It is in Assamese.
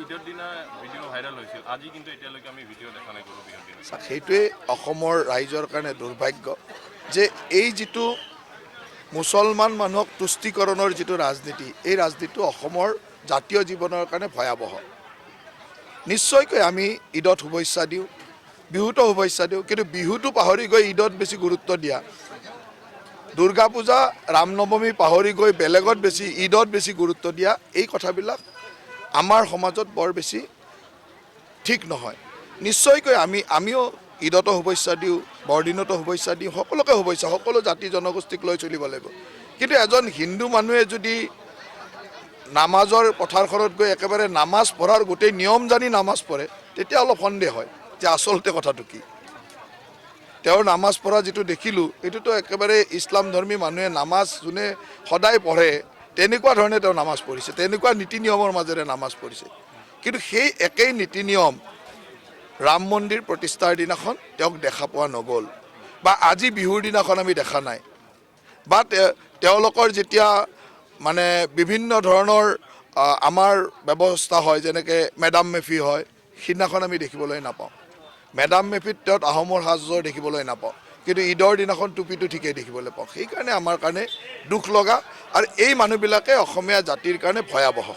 ঈদৰ দিনা ভিডিঅ' ভাইৰেল হৈছিল, আজি কিন্তু এতিয়ালৈকে আমি ভিডিঅ' দেখা নাই কোনো বিহুৰ দিনা। সেইটোৱে অসমৰ ৰাইজৰ কাৰণে দুৰ্ভাগ্য যে এই যিটো মুছলমান মানুহক তুষ্টিকৰণৰ যিটো ৰাজনীতি, এই ৰাজনীতিটো অসমৰ জাতীয় জীৱনৰ কাৰণে ভয়াৱহ। নিশ্চয়কৈ আমি ঈদত শুভেচ্ছা দিওঁ, বিহুতো শুভেচ্ছা দিওঁ, কিন্তু বিহুটো পাহৰি গৈ ঈদত বেছি গুৰুত্ব দিয়া, দুৰ্গা পূজা ৰামনৱমী পাহৰি গৈ বেলেগত বেছি ঈদত বেছি গুৰুত্ব দিয়া, এই কথাবিলাক আমাৰ সমাজত বৰ বেছি ঠিক নহয়। নিশ্চয়কৈ আমিও ঈদতো শুভেচ্ছা দিওঁ, বৰদিনতো শুভেচ্ছা দিওঁ, সকলোকে শুভেচ্ছা, সকলো জাতি জনগোষ্ঠীক লৈ চলিব লাগিব। কিন্তু এজন হিন্দু মানুহে যদি নামাজৰ পথাৰখনত গৈ একেবাৰে নামাজ পঢ়াৰ গোটেই নিয়ম জানি নামাজ পঢ়ে, তেতিয়া অলপ সন্দেহ হয় যে আচলতে কথাটো কি। তেওঁৰ নামাজ পঢ়া যিটো দেখিলোঁ, এইটোতো একেবাৰে ইছলাম ধৰ্মী মানুহে নামাজ যোনে সদায় পঢ়ে তেনেকুৱা ধৰণে তেওঁ নামাজ পঢ়িছে, তেনেকুৱা নীতি নিয়মৰ মাজেৰে নামাজ পঢ়িছে। কিন্তু সেই একেই নীতি নিয়ম ৰাম মন্দিৰ প্ৰতিষ্ঠাৰ দিনাখন তেওঁক দেখা পোৱা নগ'ল, বা আজি বিহুৰ দিনাখন আমি দেখা নাই, বা তেওঁলোকৰ যেতিয়া মানে বিভিন্ন ধৰণৰ আমাৰ ব্যৱস্থা হয়, যেনেকৈ মেডাম মেফি হয়, সিদিনাখন আমি দেখিবলৈ নাপাওঁ। মেডাম মেফিত তেওঁত আহোমৰ সাজযোৰ দেখিবলৈ নাপাওঁ, কিন্তু ঈদৰ দিনাখন টুপিটো ঠিকেই দেখিবলৈ পাওঁ। সেইকাৰণে আমাৰ কাৰণে দুখ লগা, আৰু এই মানুহবিলাকে অসমীয়া জাতিৰ কাৰণে ভয়াৱহ।